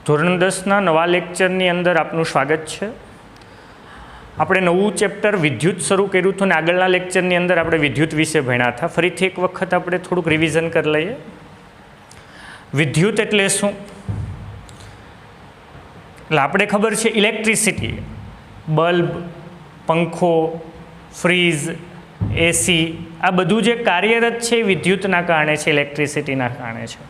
ધોરણ 10ના નવા લેક્ચરની અંદર આપનું સ્વાગત છે। આપણે નવું ચેપ્ટર વિદ્યુત શરૂ કર્યું હતું અને આગળના લેક્ચરની અંદર આપણે વિદ્યુત વિશે ભણ્યા હતા। ફરીથી એક વખત આપણે થોડુંક રિવિઝન કરી લઈએ। વિદ્યુત એટલે શું? એટલે આપણે ખબર છે ઇલેક્ટ્રિસિટી, બલ્બ, પંખો, ફ્રીજ, એસી, આ બધું જે કાર્યરત છે એ વિદ્યુતના કારણે છે, ઇલેક્ટ્રિસિટીના કારણે છે।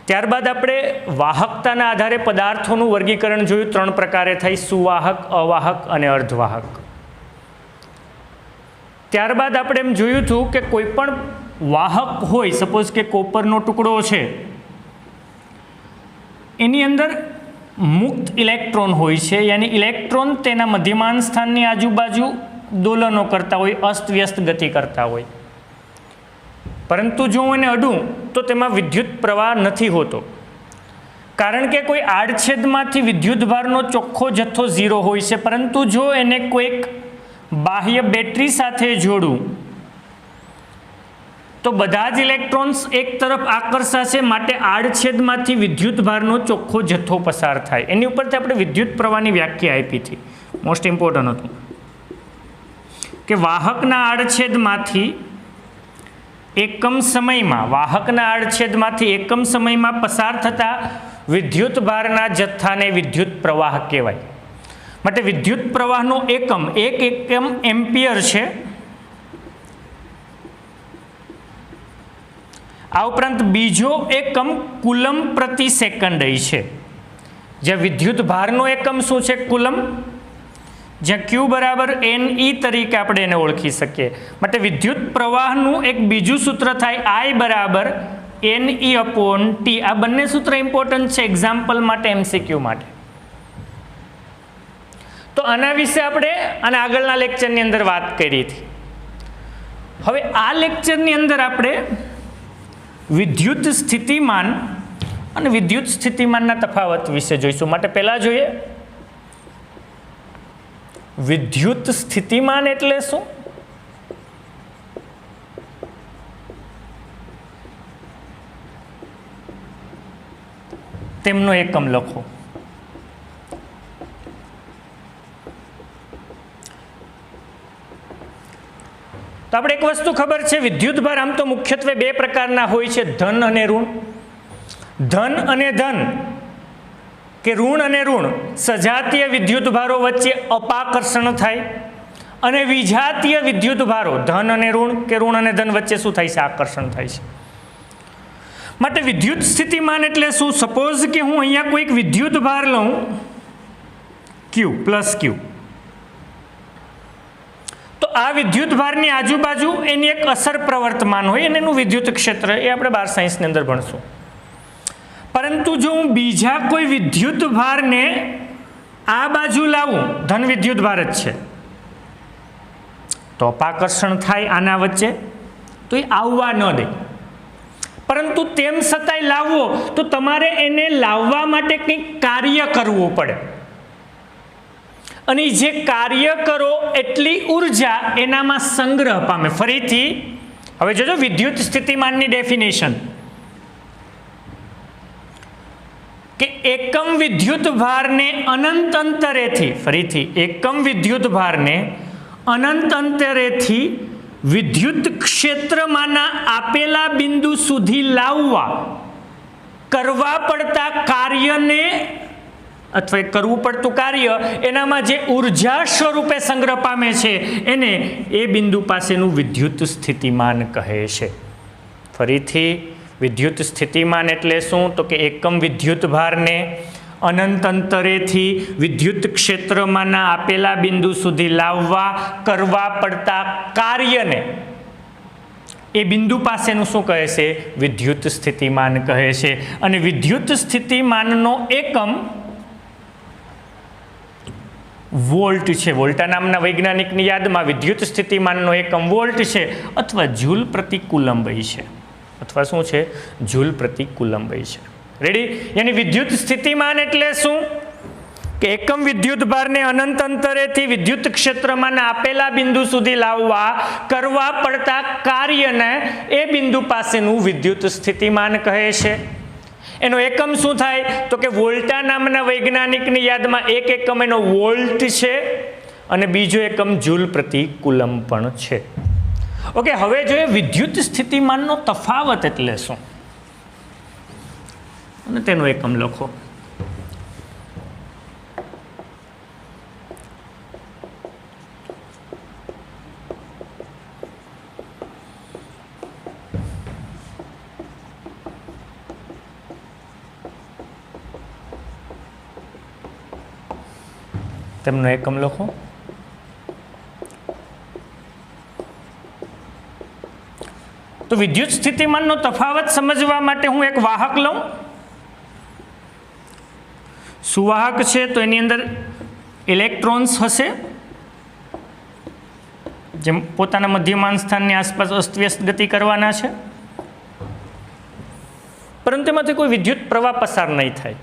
ત્યારબાદ આપણે વાહકતાના આધારે પદાર્થોનું વર્ગીકરણ જોયું। 3 પ્રકારે થાય: સુવાહક, અવાહક અને અર્ધવાહક। ત્યારબાદ આપણે એમ જોયું હતું કે કોઈ પણ વાહક હોય, સપોઝ કે કોપરનો ટુકડો છે, એની અંદર મુક્ત ઇલેક્ટ્રોન હોય છે, યાની ઇલેક્ટ્રોન તેના મધ્યમાન સ્થાનની આજુબાજુ દોલનો કરતા હોય, અસ્તવ્યસ્ત ગતિ કરતા હોય। પરંતુ જો હું એને અડું તો તેમાં વિદ્યુત પ્રવાહ નથી હોતો, કારણ કે કોઈ આડછેદમાંથી વિદ્યુતભારનો ચોખ્ખો જથ્થો 0 હોય છે। પરંતુ જો એને કોઈક બાહ્ય બેટરી સાથે જોડું તો બધા જ ઇલેક્ટ્રોન્સ એક તરફ આકર્ષાશે, માટે આડછેદમાંથી વિદ્યુતભારનો ચોખ્ખો જથ્થો પસાર થાય। એની ઉપરથી આપણે વિદ્યુત પ્રવાહની વ્યાખ્યા આપી હતી, મોસ્ટ ઇમ્પોર્ટન્ટ હતું કે વાહકના આડછેદમાંથી એકમ સમયમાં પસાર થતા વિદ્યુતભારના જથ્થાને વિદ્યુત પ્રવાહ કહેવાય। માટે વિદ્યુત પ્રવાહનો એકમ 1 એકમ એમ્પિયર છે। આ ઉપરાંત બીજો એકમ કુલમ પ્રતિ સેકન્ડ છે, જ્યાં વિદ્યુતભારનો એકમ શું છે? કુલમ, જ્યાં Q બરાબર NE તરીકે આપણે એને ઓળખી શકીએ। માટે વિદ્યુત પ્રવાહનું એક બીજું સૂત્ર થાય I બરાબર NE/T। આ બંને સૂત્ર ઇમ્પોર્ટન્ટ છે એક્ઝામ્પલ માટે, MCQ માટે। તો આના વિશે આપણે આના આગળના લેક્ચરની અંદર વાત કરી હતી। હવે આ લેક્ચરની અંદર આપણે વિદ્યુત સ્થિતિમાન અને વિદ્યુત સ્થિતિમાનના તફાવત વિશે જોઈશું। માટે પહેલા જોઈએ વિદ્યુત સ્થિતિમાન એટલે શું? તેમનો એકમ લખો। તો આપણે એક વસ્તુ ખબર છે, વિદ્યુતભાર આમ તો મુખ્યત્વે 2 પ્રકારના હોય છે, ધન અને ઋણ। ધન અને ધન કે ઋણ અને ઋણ સજાતીય વિદ્યુતભારો વચ્ચે અપાકર્ષણ થાય, અને વિજાતીય વિદ્યુતભારો ધન અને ઋણ કે ઋણ અને ધન વચ્ચે શું થાય છે? આકર્ષણ થાય છે। માટે વિદ્યુત સ્થિતિમાન એટલે શું? સપોઝ કે હું અહીંયા કોઈક વિદ્યુતભાર લઉં Q પ્લસ Q, તો આ વિદ્યુતભારની આજુબાજુ એની એક અસર પ્રવર્તમાન હોય અને એનું વિદ્યુત ક્ષેત્ર, એ આપણે 12 સાયન્સની અંદર ભણશું। પરંતુ જો હું બીજા કોઈ વિદ્યુતભારને આ બાજુ લાવું, ધન વિદ્યુતભાર જ છે, તો અપાકર્ષણ થાય આના વચ્ચે, તો એ આવવા ન દે। પરંતુ તેમ છતાંય લાવવો તો તમારે એને લાવવા માટે કંઈક કાર્ય કરવું પડે, અને જે કાર્ય કરો એટલી ઉર્જા એનામાં સંગ્રહ પામે। ફરીથી હવે જોજો વિદ્યુત સ્થિતિમાનની ડેફિનેશન કે એકમ વિદ્યુતભારને અનંત અંતરેથી, ફરીથી એકમ વિદ્યુતભારને અનંત અંતરેથી વિદ્યુત ક્ષેત્રમાંના આપેલા બિંદુ સુધી લાવવા કરવા પડતા કાર્યને, અથવા કરવું પડતું કાર્ય, એનામાં જે ઉર્જા સ્વરૂપે સંગ્રહ પામે છે એને એ બિંદુ પાસેનું વિદ્યુત સ્થિતિમાન કહે છે। ફરીથી વિદ્યુત સ્થિતિમાન એટલે શું? તો કે એકમ વિદ્યુતભારને અનંત અંતરેથી વિદ્યુત ક્ષેત્રમાંના આપેલા બિંદુ સુધી લાવવા કરવા પડતા કાર્યને એ બિંદુ પાસેનું શું કહે છે? વિદ્યુત સ્થિતિમાન કહે છે। અને વિદ્યુત સ્થિતિમાનનો એકમ વોલ્ટ છે। વોલ્ટા નામના વૈજ્ઞાનિકની યાદમાં વિદ્યુત સ્થિતિમાનનો એકમ વોલ્ટ છે, અથવા જૂલ પ્રતિ કુલંબ છે, અથવા શું છે? જૂલ પ્રતિ કુલંબ છે। રેડી? યાની વિદ્યુત સ્થિતિમાન એટલે શું? કે એકમ વિદ્યુતભારને અનંત અંતરેથી વિદ્યુત ક્ષેત્રમાં આપેલા બિંદુ સુધી લાવવા કરવા પડતા કાર્યને એ બિંદુ પાસેનું વિદ્યુત સ્થિતિમાન કહે છે। એનો એકમ શું થાય તો કે વોલ્ટા નામના વૈજ્ઞાનિકની યાદમાં એક એકમ એનો વોલ્ટ છે અને બીજો એકમ જૂલ પ્રતિ કુલમ પણ છે. ઓકે, હવે જોઈએ વિદ્યુત સ્થિતિમાનનો તફાવત એટલે શું અને તેનો એકમ લખો. તેમનો એકમ લખો. તો વિદ્યુત સ્થિતિમાનનો તફાવત સમજવા માટે હું એક વાહક લઉં. સુવાહક છે તો એની અંદર ઇલેક્ટ્રોન્સ હશે જેમ પોતાના મધ્યમાન સ્થાનની આસપાસ અસ્તવ્યસ્ત ગતિ કરવાના છે, પરંતુ એમાંથી કોઈ વિદ્યુત પ્રવાહ પસાર નહીં થાય.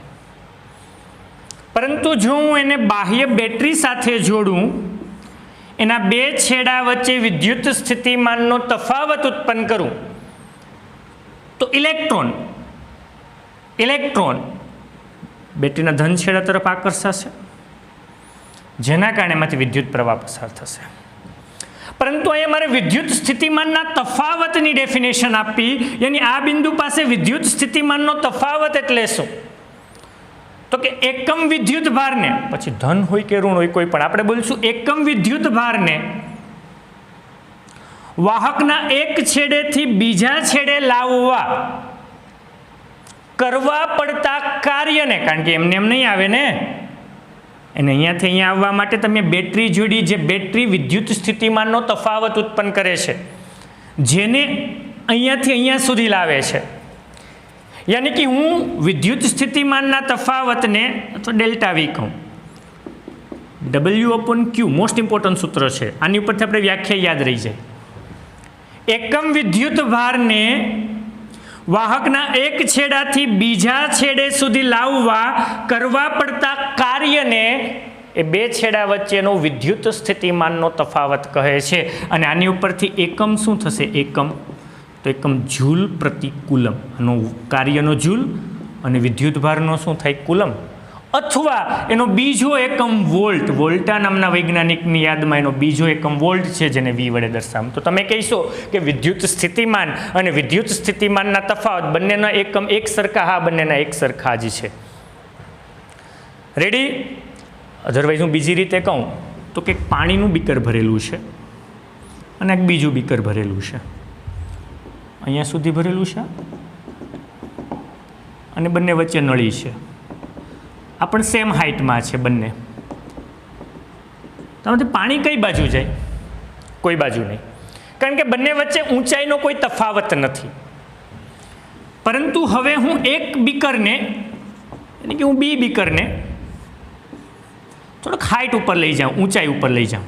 પરંતુ જો હું એને બાહ્ય બેટરી સાથે જોડું, એના બે છેડા વચ્ચે વિદ્યુત સ્થિતિમાનનો તફાવત ઉત્પન્ન કરું તો ઇલેક્ટ્રોન બેટરીના ધન છેડા તરફ આકર્ષાશે, જેના કારણે એમાંથી વિદ્યુત પ્રવાહ પસાર થશે. પરંતુ અહીંયા મારે વિદ્યુત સ્થિતિમાનના તફાવતની ડેફિનેશન આપી, યાની આ બિંદુ પાસે વિદ્યુત સ્થિતિમાનનો તફાવત એટલે શું તો કે એકમ વિદ્યુત ભારને, પછી ધન હોય કે ઋણ હોય કોઈ પણ, આપણે બોલશું એકમ વિદ્યુત ભારને વાહકના એક છેડેથી બીજા છેડે લાવવા કરવા પડતા કાર્યને, કારણ કે એમને એમ નહીં આવે ને, અને અહીંયાથી અહીંયા આવવા માટે તમે બેટરી જોડી, જે બેટરી વિદ્યુત સ્થિતિમાનનો તફાવત ઉત્પન્ન કરે છે, જેને અહીંયાથી અહીંયા સુધી લાવે છે. યાની કે હું વિદ્યુત સ્થિતિમાનના તફાવતને અથવા ડેલ્ટા વી કહું. W/Q મોસ્ટ ઇમ્પોર્ટન્ટ સૂત્ર છે, આની ઉપરથી આપણે વ્યાખ્યા યાદ રહી જાય. એકમ વિદ્યુત ભારને વાહકના એક છેડાથી બીજા છેડે સુધી લાવવા કરવા પડતા કાર્યને એ બે છેડા વચ્ચેનો વિદ્યુત સ્થિતિમાનનો તફાવત કહે છે. અને આની ઉપરથી એકમ શું થશે? એકમ તો એકમ જૂલ પ્રતિ કુલમ. આનો કાર્યનો જૂલ અને વિદ્યુત ભારનો શું થાય? કુલમ. અથવા એનો બીજો એકમ વોલ્ટ. વોલ્ટા નામના વૈજ્ઞાનિકની યાદમાં એનો બીજો એકમ વોલ્ટ છે, જેને વી વડે દર્શાવું. તો તમે કહેશો કે વિદ્યુત સ્થિતિમાન અને વિદ્યુત સ્થિતિમાનના તફાવત બંનેના એકમ એક સરખા? હા, બંનેના એક સરખા જ છે. રેડી? અધરવાઇઝ હું બીજી રીતે કહું તો કે પાણીનું બીકર ભરેલું છે અને એક બીજું બીકર ભરેલું છે, અહીંયા સુધી ભરેલું છે અને બંને વચ્ચે નળી છે. આ પણ સેમ હાઇટમાં છે બંને. તેમાંથી પાણી કઈ બાજુ જાય? કોઈ બાજુ નહીં, કારણ કે બંને વચ્ચે ઊંચાઈનો કોઈ તફાવત નથી. પરંતુ હવે હું એક બીકરને, એટલે કે હું બી બીકરને થોડોક હાઇટ ઉપર લઈ જાઉં, ઊંચાઈ ઉપર લઈ જાઉં,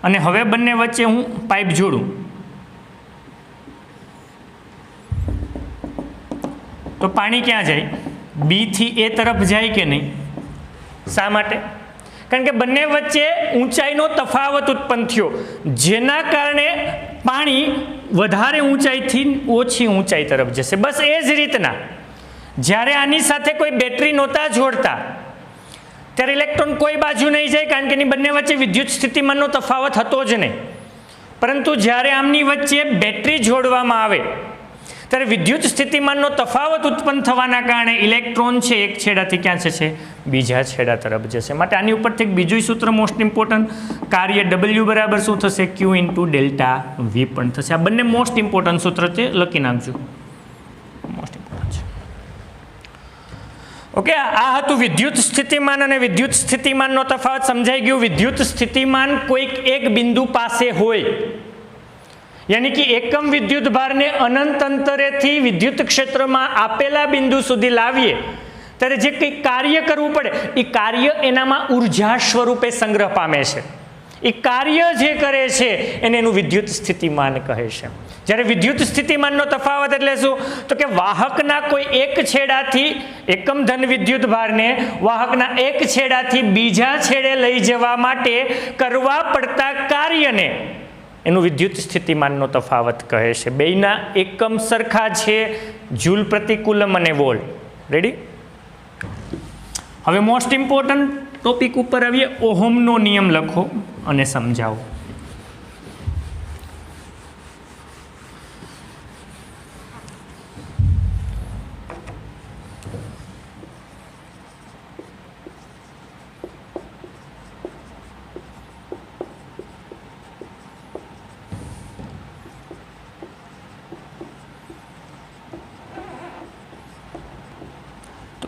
અને હવે બંને વચ્ચે હું પાઇપ જોડું, તો પાણી ક્યાં જાય? બી થી એ તરફ જાય કે નહીં? શા માટે? કારણ કે બંને વચ્ચે ઊંચાઈનો તફાવત ઉત્પન્ન થયો, જેના કારણે પાણી વધારે ઊંચાઈથી ઓછી ઊંચાઈ તરફ જશે. બસ એ જ રીતના જ્યારે આની સાથે કોઈ બેટરી નહોતા જોડતા ત્યારે ઇલેક્ટ્રોન કોઈ બાજુ નહીં જાય, કારણ કે એની બંને વચ્ચે વિદ્યુત સ્થિતિમાનનો તફાવત હતો જ નહીં. પરંતુ જ્યારે આમની વચ્ચે બેટરી જોડવામાં આવે ત્યારે વિદ્યુત સ્થિતિમાનનો તફાવત ઉત્પન્ન થવાના કારણે ઇલેક્ટ્રોન છે એક છેડાથી ક્યાં જશે? બીજા છેડા તરફ જશે. માટે આની ઉપરથી એક બીજું સૂત્ર મોસ્ટ ઇમ્પોર્ટન્ટ, કાર્ય W બરાબર શું થશે? Q ઇન્ટુ ડેલ્ટા વી પણ થશે. આ બંને મોસ્ટ ઇમ્પોર્ટન્ટ સૂત્ર છે, લખી નાખજો, મોસ્ટ ઇમ્પોર્ટન્ટ છે. ઓકે, આ હતું વિદ્યુત સ્થિતિમાન અને વિદ્યુત સ્થિતિમાનનો તફાવત. સમજાઈ ગયું? વિદ્યુત સ્થિતિમાન કોઈક એક બિંદુ પાસે હોય, યાની કે એકમ વિદ્યુત ભારને અનંત અંતરેથી વિદ્યુત ક્ષેત્રમાં આપેલા બિંદુ સુધી લાવીએ ત્યારે જે કંઈ કાર્ય કરવું પડે એ કાર્ય એનામાં ઉર્જા સ્વરૂપે સંગ્રહ પામે છે. એ કાર્ય જે કરે છે એને એનું વિદ્યુત સ્થિતિમાન કહે છે. જ્યારે વિદ્યુત સ્થિતિમાનનો તફાવત એટલે શું? તો કે વાહકના કોઈ એક છેડાથી એકમ ધન વિદ્યુત ભારને વાહકના એક છેડાથી બીજા છેડે લઈ જવા માટે કરવા પડતા કાર્યને એનું વિદ્યુત સ્થિતિમાનનો તફાવત કહે છે. બેયના એકમ સરખા છે, જૂલ પ્રતિ કુલમ અને વોલ્ટ. રેડી? હવે મોસ્ટ ઇમ્પોર્ટન્ટ ટોપિક ઉપર આવીએ. ઓહમનો નિયમ લખો અને સમજાવો.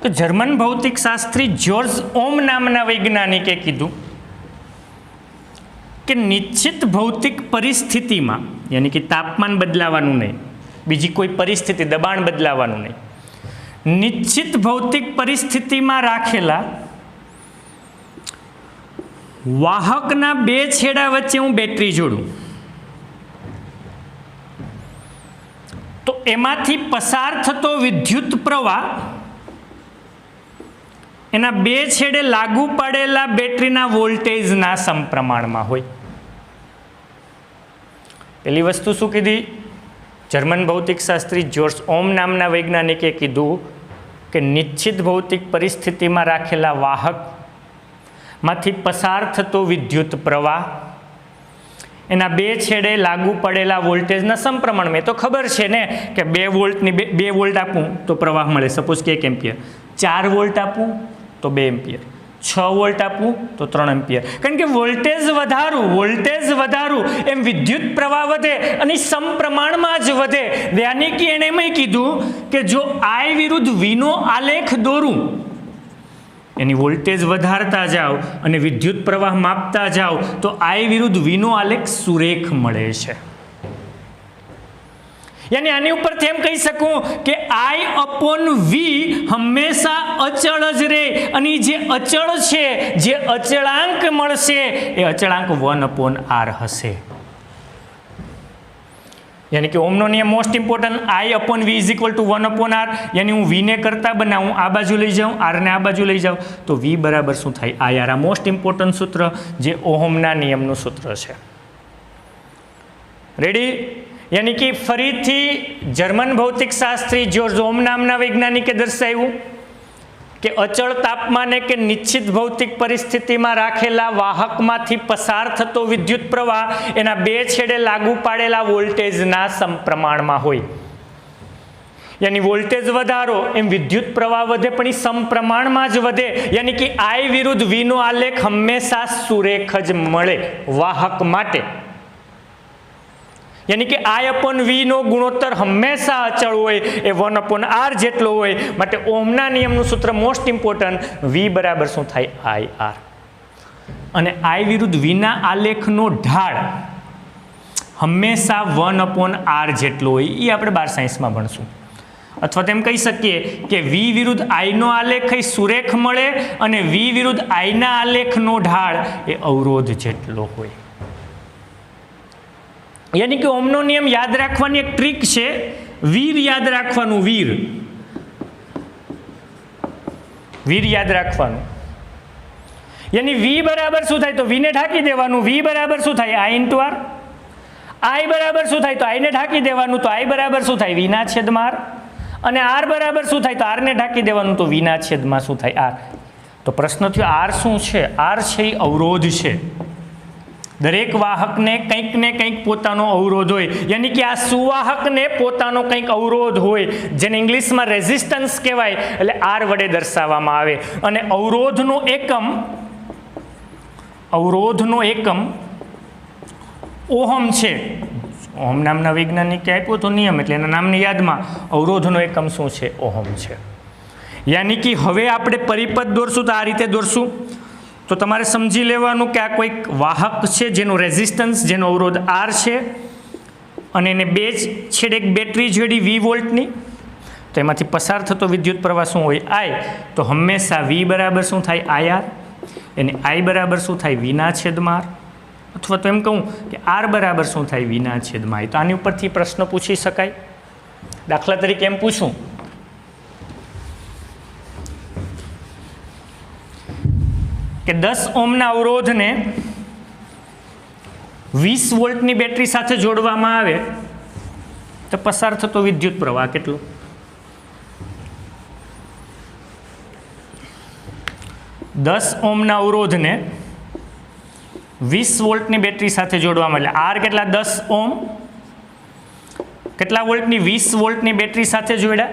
તો જર્મન ભૌતિક શાસ્ત્રી જ્યોર્જ ઓમ નામના વૈજ્ઞાનિકે કીધું કે નિશ્ચિત ભૌતિક પરિસ્થિતિમાં, યાની કે તાપમાન બદલાવાનું નહીં, બીજી કોઈ પરિસ્થિતિ, દબાણ બદલાવાનું નહીં, નિશ્ચિત ભૌતિક પરિસ્થિતિમાં રાખેલા વાહકના બે છેડા વચ્ચે હું બેટરી જોડું તો એમાંથી પસાર થતો વિદ્યુત પ્રવાહ એના બે છેડે લાગુ પડેલા બેટરીના વોલ્ટેજના સમપ્રમાણમાં હોય. પેલી વસ્તુ શું કીધી? જર્મન ભૌતિક શાસ્ત્રી જ્યોર્જ ઓમ નામના વૈજ્ઞાનિકે કીધું કે નિશ્ચિત ભૌતિક પરિસ્થિતિમાં રાખેલા વાહકમાંથી પસાર થતો વિદ્યુત પ્રવાહ એના બે છેડે લાગુ પડેલા વોલ્ટેજના સમપ્રમાણમાં. તો ખબર છે ને કે 2 વોલ્ટની 2 વોલ્ટ આપું તો પ્રવાહ મળે, સપોઝ કે 1 એમ્પિયર. 4 વોલ્ટ આપું તો 2 એમ્પિયર. 6 વોલ્ટ આપું તો 3 એમ્પિયર. કારણ કે વોલ્ટેજ વધારું એમ વિદ્યુત પ્રવાહ વધે અને સમપ્રમાણમાં જ વધે. યાની કે એણે એમ કીધું કે જો I વિરુદ્ધ V નો આલેખ દોરું, એની વોલ્ટેજ વધારતા જાઓ અને વિદ્યુત પ્રવાહ માપતા જાઓ તો I વિરુદ્ધ V નો આલેખ સુરેખ મળે છે. યાની આની ઉપરથી એમ કહી શકું કે I/V હંમેશા અચળ જ રહે અને જે અચળ છે, જે અચળાંક મળશે એ અચળાંક 1/R હશે. યાની કે ઓમનો નિયમ most important, I/V is equal to 1/R. યાની હું V ને કરતા બનાવું, આ બાજુ લઈ જાઉં, R ને આ બાજુ લઈ જાઉં તો V બરાબર શું થાય? IR. આ મોસ્ટ ઇમ્પોર્ટન્ટ સૂત્ર જે ઓહમના નિયમનું સૂત્ર છે. રેડી? યાની કે ફરીથી જર્મન ભૌતિક શાસ્ત્રી જ્યોર્જ ઓમ નામના વૈજ્ઞાનિકે દર્શાવ્યું કે અચળ તાપમાને કે નિશ્ચિત ભૌતિક પરિસ્થિતિમાં રાખેલા વાહકમાંથી પસાર થતો વિદ્યુત પ્રવાહ એના બે છેડે લાગુ પાડેલા વોલ્ટેજના સમપ્રમાણમાં હોય. યાની વોલ્ટેજ વધારો એમ વિદ્યુત પ્રવાહ વધે પણ એ સમપ્રમાણમાં જ વધે. યાની કે I વિરુદ્ધ V નો આલેખ હંમેશા સુરેખ જ મળે વાહક માટે. યાની કે I/V નો ગુણોત્તર હંમેશા અચળ હોય, એ 1/R જેટલો હોય. માટે ઓમના નિયમનું સૂત્ર મોસ્ટ ઇમ્પોર્ટન્ટ, V બરાબર શું થાય? IR. અને I વિરુદ્ધ V ના આલેખનો ઢાળ હંમેશા 1/R જેટલો હોય. એ આપણે 12 સાયન્સમાં ભણશું. અથવા તેમ કહી શકીએ કે V વિરુદ્ધ I નો આલેખ એ સુરેખ મળે અને V વિરુદ્ધ I ના આલેખનો ઢાળ એ અવરોધ જેટલો હોય. યાની કે ઓમનો નિયમ યાદ રાખવાની એક ટ્રીક છે. વીર યાદ રાખવાનું, વીર યાદ રાખવાનું. યાની V બરાબર શું થાય? તો V ને ઢાંકી દેવાનું. V બરાબર શું થાય? I/R. I બરાબર શું થાય? તો I ને ઢાંકી દેવાનું. તો I બરાબર શું થાય? V ના છેદમાં R. અને R બરાબર શું થાય? તો R ને ઢાંકી દેવાનું. તો V ના છેદમાં શું થાય? R. તો પ્રશ્ન થયો R શું છે? R છે એ અવરોધ છે. દરેક વાહકને કંઈક ને કંઈક પોતાનો અવરોધ હોય. યાની કે આ સુવાહકને પોતાનો કંઈક અવરોધ હોય, જેને ઇંગ્લિશમાં રેઝિસ્ટન્સ કહેવાય, એટલે R વડે દર્શાવવામાં આવે. અને અવરોધનો એકમ ઓહમ છે. ઓહમ નામના વૈજ્ઞાનિકે આપ્યો તો નિયમ, એટલે એના નામની યાદમાં અવરોધનો એકમ શું છે? ઓહમ છે. યાની કે હવે આપણે પરિપથ દોરશું તો આ રીતે દોરશું. તો તમારે સમજી લેવાનું કે આ કોઈક વાહક છે જેનો રેઝિસ્ટન્સ, જેનો અવરોધ R છે અને એને બે છેડે એક બેટરી જોડી 20 વોલ્ટની. તો એમાંથી પસાર થતો વિદ્યુત પ્રવાહ શું હોય? I. તો હંમેશા V બરાબર શું થાય? IR. એને I બરાબર શું થાય? V ના છેદમાં R. અથવા તો એમ કહું કે R બરાબર શું થાય? V ના છેદમાં I. તો આની ઉપરથી પ્રશ્ન પૂછી શકાય. દાખલા તરીકે એમ પૂછું કે 10 ઓહમના અવરોધને 20 વોલ્ટની બેટરી સાથે જોડવામાં આવે તો પસાર થતો વિદ્યુત પ્રવાહ કેટલો? 10 ઓહ્મના અવરોધને 20 વોલ્ટની બેટરી સાથે જોડવામાં, એટલે આર કેટલા? 10 ઓહ્મ. કેટલા વોલ્ટની? 20 વોલ્ટની બેટરી સાથે જોડ્યા.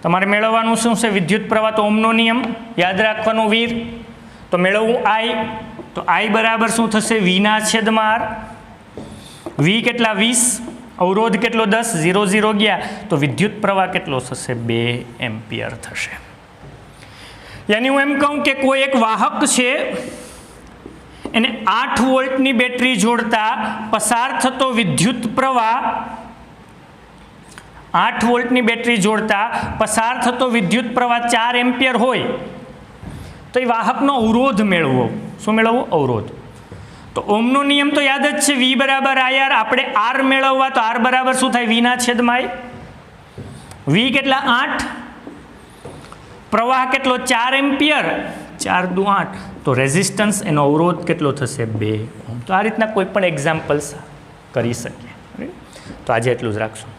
તમારે મેળવવાનું શું છે? વિદ્યુત પ્રવાહ. તો ઓહ્મનો નિયમ યાદ રાખવાનો વીર. તો મેળવવું આઈ. તો આઈ બરાબર શું થશે? વીના છેદમાં આર. વી કેટલા? 20. અવરોધ કેટલો? 10. 0 0 ગયા તો વિદ્યુત પ્રવાહ કેટલો થશે? 2 એમ્પિયર થશે. યાની હું એમ કહું કે કોઈ એક વાહક છે, એને 8 વોલ્ટની બેટરી જોડતા પસાર થતો વિદ્યુત પ્રવાહ, 8 વોલ્ટની બેટરી જોડતા પસાર થતો વિદ્યુત પ્રવાહ 4 એમ્પિયર હોય તો એ વાહકનો અવરોધ મેળવવો. શું મેળવવો? અવરોધ. તો ઓહ્મનો નિયમ તો યાદ જ છે, વી બરાબર આર. આપણે આર મેળવવા તો આર બરાબર શું થાય? વીના છેદમાં આઈ. વી કેટલા? 8. પ્રવાહ કેટલો? 4 એમ્પિયર. 4 દુ 8. તો રેઝિસ્ટન્સ, એનો અવરોધ કેટલો થશે? 2 ઓહ્મ. તો આ રીતના કોઈ પણ એક્ઝામ્પલ્સ કરી શકીએ. તો આજે એટલું જ રાખશું.